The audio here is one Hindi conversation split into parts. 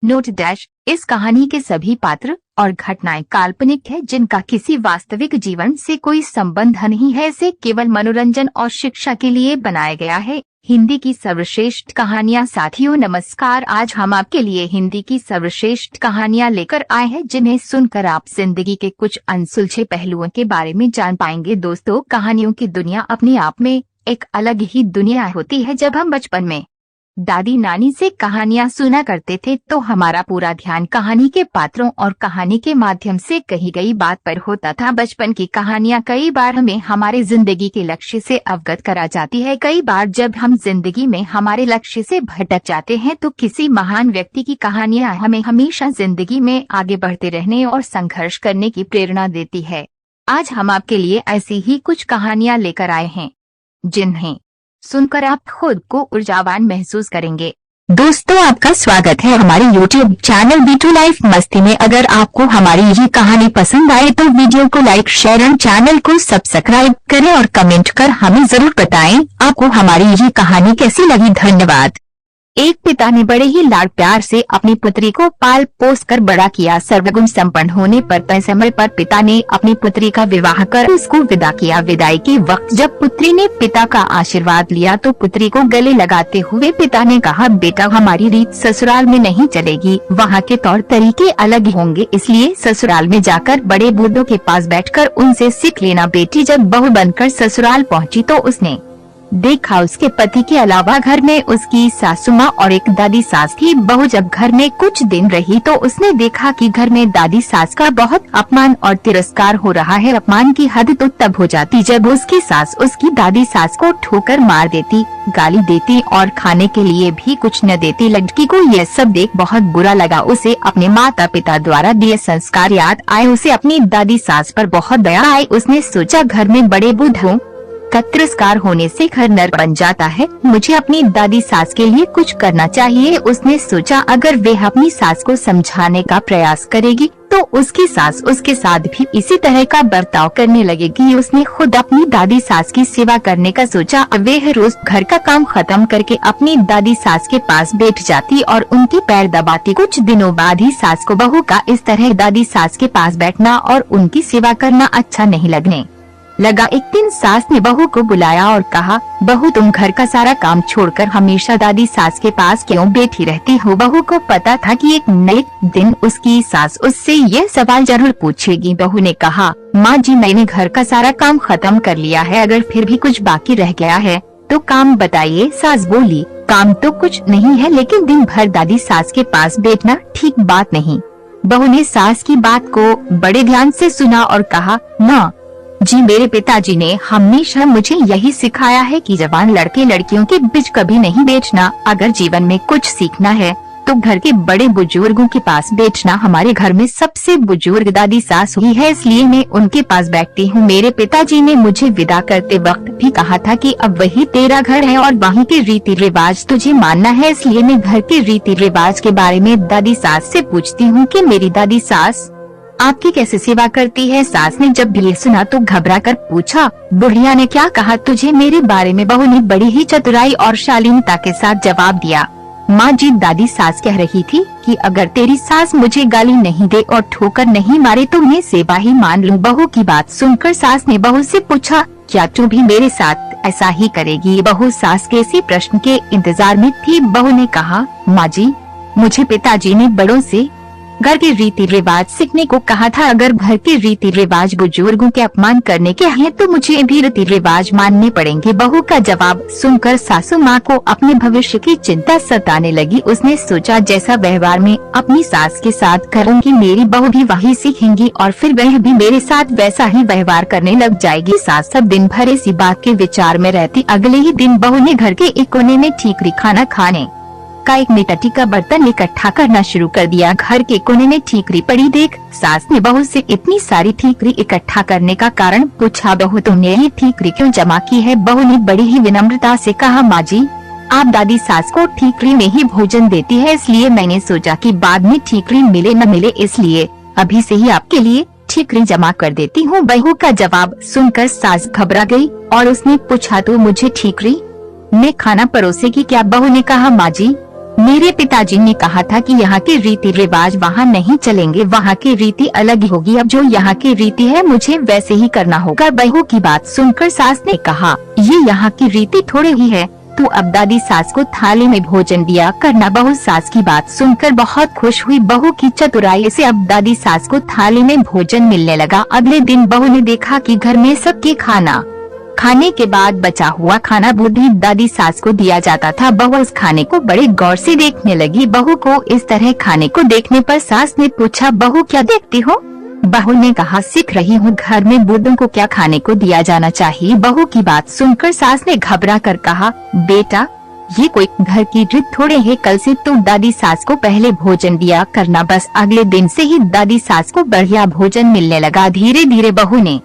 नोट डैश इस कहानी के सभी पात्र और घटनाएं काल्पनिक है, जिनका किसी वास्तविक जीवन से कोई संबंध नहीं है। इसे केवल मनोरंजन और शिक्षा के लिए बनाया गया है। हिंदी की सर्वश्रेष्ठ कहानियां। साथियों नमस्कार, आज हम आपके लिए हिंदी की सर्वश्रेष्ठ कहानियां लेकर आए हैं, जिन्हें सुनकर आप जिंदगी के कुछ अनसुलझे पहलुओं के बारे में जान पाएंगे। दोस्तों, कहानियों की दुनिया अपने आप में एक अलग ही दुनिया होती है। जब हम बचपन में दादी नानी से कहानियां सुना करते थे तो हमारा पूरा ध्यान कहानी के पात्रों और कहानी के माध्यम से कही गई बात पर होता था। बचपन की कहानियां कई बार हमें हमारे जिंदगी के लक्ष्य से अवगत करा जाती है। कई बार जब हम जिंदगी में हमारे लक्ष्य से भटक जाते हैं तो किसी महान व्यक्ति की कहानियां हमें हमेशा जिंदगी में आगे बढ़ते रहने और संघर्ष करने की प्रेरणा देती है। आज हम आपके लिए ऐसी ही कुछ कहानियां लेकर आए हैं, जिन्हें सुनकर आप खुद को ऊर्जावान महसूस करेंगे। दोस्तों, आपका स्वागत है हमारे YouTube चैनल B2 लाइफ मस्ती में। अगर आपको हमारी ये कहानी पसंद आए तो वीडियो को लाइक, शेयर और चैनल को सब्सक्राइब करें और कमेंट कर हमें जरूर बताएं आपको हमारी ये कहानी कैसी लगी। धन्यवाद। एक पिता ने बड़े ही लाड प्यार से अपनी पुत्री को पाल पोस कर बड़ा किया। सर्वगुण संपन्न होने पर तय समय पर पिता ने अपनी पुत्री का विवाह कर उसको विदा किया। विदाई के वक्त जब पुत्री ने पिता का आशीर्वाद लिया तो पुत्री को गले लगाते हुए पिता ने कहा, बेटा, हमारी रीत ससुराल में नहीं चलेगी। वहाँ के तौर तरीके अलग होंगे, इसलिए ससुराल में जाकर बड़े बूढ़ों के पास बैठकर उनसे सीख लेना। बेटी जब बहू बनकर ससुराल पहुँची तो उसने देखा उसके पति के अलावा घर में उसकी सासू माँ और एक दादी सास थी। बहू जब घर में कुछ दिन रही तो उसने देखा कि घर में दादी सास का बहुत अपमान और तिरस्कार हो रहा है। अपमान की हद तो तब हो जाती जब उसकी सास उसकी दादी सास को ठोकर मार देती, गाली देती और खाने के लिए भी कुछ न देती। लड़की को यह सब देख बहुत बुरा लगा। उसे अपने माता पिता द्वारा दिए संस्कार याद आए। उसे अपनी दादी सास पर बहुत दया आई। उसने सोचा, घर में बड़े बूढ़ों का तिरस्कार होने से घर नर बन जाता है, मुझे अपनी दादी सास के लिए कुछ करना चाहिए। उसने सोचा, अगर वे अपनी सास को समझाने का प्रयास करेगी तो उसकी सास उसके साथ भी इसी तरह का बर्ताव करने लगेगी। उसने खुद अपनी दादी सास की सेवा करने का सोचा। वह रोज घर का काम खत्म करके अपनी दादी सास के पास बैठ जाती और उनके पैर दबाती। कुछ दिनों बाद ही सास को बहू का इस तरह दादी सास के पास बैठना और उनकी सेवा करना अच्छा नहीं लगने लगा। एक दिन सास ने बहू को बुलाया और कहा, बहू, तुम घर का सारा काम छोड़कर हमेशा दादी सास के पास क्यों बैठी रहती हो? बहू को पता था कि एक नए दिन उसकी सास उससे यह सवाल जरूर पूछेगी। बहू ने कहा, माँ जी, मैंने घर का सारा काम खत्म कर लिया है, अगर फिर भी कुछ बाकी रह गया है तो काम बताइए। सास बोली, काम तो कुछ नहीं है, लेकिन दिन भर दादी सास के पास बैठना ठीक बात नहीं। बहू ने सास की बात को बड़े ध्यान से सुना और कहा, माँ जी, मेरे पिताजी ने हमेशा मुझे यही सिखाया है कि जवान लड़के लड़कियों के बीच कभी नहीं बैठना। अगर जीवन में कुछ सीखना है तो घर के बड़े बुजुर्गों के पास बैठना। हमारे घर में सबसे बुजुर्ग दादी सास हुई है, इसलिए मैं उनके पास बैठती हूँ। मेरे पिताजी ने मुझे विदा करते वक्त भी कहा था कि अब वही तेरा घर है और वहीं के रीति रिवाज तुझे मानना है, इसलिए मैं घर के रीति रिवाज के बारे में दादी सास से पूछती हूँ कि मेरी दादी सास आपकी कैसे सेवा करती है? सास ने जब भी सुना तो घबरा कर पूछा, बुढ़िया ने क्या कहा तुझे मेरे बारे में? बहू ने बड़ी ही चतुराई और शालीनता के साथ जवाब दिया, माँ जी, दादी सास कह रही थी कि अगर तेरी सास मुझे गाली नहीं दे और ठोकर नहीं मारे तो मैं सेवा ही मान लूँ। बहू की बात सुनकर सास ने बहू से पूछा, क्या तू भी मेरे साथ ऐसा ही करेगी? बहू सास के इसी प्रश्न के इंतजार में थी। बहू ने कहा, माँ जी, मुझे पिताजी ने बड़ों से घर के रीति रिवाज सीखने को कहा था। अगर घर के रीति रिवाज बुजुर्गों के अपमान करने के हैं तो मुझे भी रीति रिवाज मानने पड़ेंगे। बहू का जवाब सुनकर सासू माँ को अपने भविष्य की चिंता सताने लगी। उसने सोचा, जैसा व्यवहार में अपनी सास के साथ करूँगी, मेरी बहू भी वही सीखेंगी और फिर वह भी मेरे साथ वैसा ही व्यवहार करने लग जाएगी। सास सब दिन भर इसी बात के विचार में रहती। अगले ही दिन बहू ने घर के एक कोने में ठीकरी खाना खाने का एक मिट्टी का बर्तन इकट्ठा करना शुरू कर दिया। घर के कोने में ठीकरी पड़ी देख सास ने बहू से इतनी सारी ठीकरी इकट्ठा करने का कारण पूछा। बहू, तुमने ये ठीकरी क्यों जमा की है? बहू ने बड़ी ही विनम्रता से कहा, माँ जी, आप दादी सास को ठीकरी में ही भोजन देती है, इसलिए मैंने सोचा कि बाद में ठीकरी मिले न मिले, इसलिए अभी से ही आपके लिए ठीकरी जमा कर देती हूँ। बहू का जवाब सुनकर सास घबरा गई और उसने पूछा, तो मुझे ठीकरी में खाना परोसेगी क्या? बहू ने कहा, माँ जी, मेरे पिताजी ने कहा था कि यहाँ के रीति रिवाज वहाँ नहीं चलेंगे, वहाँ की रीति अलग ही होगी। अब जो यहाँ की रीति है मुझे वैसे ही करना होगा। बहू की बात सुनकर सास ने कहा, ये यहाँ की रीति थोड़ी ही है, तू अब दादी सास को थाली में भोजन दिया करना। बहू सास की बात सुनकर बहुत खुश हुई। बहू की चतुराई से अब दादी सास को थाली में भोजन मिलने लगा। अगले दिन बहू ने देखा कि घर में सबके खाने के बाद बचा हुआ खाना बूढ़ी दादी सास को दिया जाता था। बहू उस खाने को बड़े गौर से देखने लगी। बहू को इस तरह खाने को देखने पर सास ने पूछा, बहू क्या देखती हो? बहू ने कहा, सीख रही हूँ घर में बूढ़ों को क्या खाने को दिया जाना चाहिए। बहू की बात सुनकर सास ने घबरा कर कहा, बेटा ये कोई घर की रीत थोड़े है, कल से तू दादी सास को पहले भोजन दिया करना। बस अगले दिन से ही दादी सास को बढ़िया भोजन मिलने लगा। धीरे धीरे बहू ने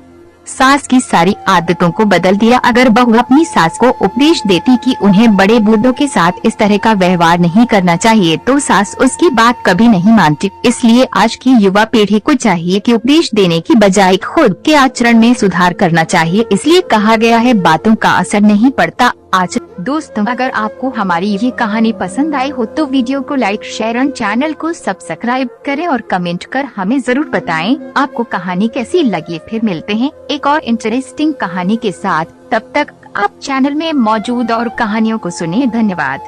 सास की सारी आदतों को बदल दिया। अगर बहू अपनी सास को उपदेश देती कि उन्हें बड़े बूढ़ों के साथ इस तरह का व्यवहार नहीं करना चाहिए तो सास उसकी बात कभी नहीं मानती। इसलिए आज की युवा पीढ़ी को चाहिए कि उपदेश देने की बजाय खुद के आचरण में सुधार करना चाहिए। इसलिए कहा गया है, बातों का असर नहीं पड़ता आज। दोस्तों, अगर आपको हमारी ये कहानी पसंद आई हो तो वीडियो को लाइक, शेयर और चैनल को सब्सक्राइब करें और कमेंट कर हमें जरूर बताएं आपको कहानी कैसी लगी। फिर मिलते हैं एक और इंटरेस्टिंग कहानी के साथ। तब तक आप चैनल में मौजूद और कहानियों को सुनिए। धन्यवाद।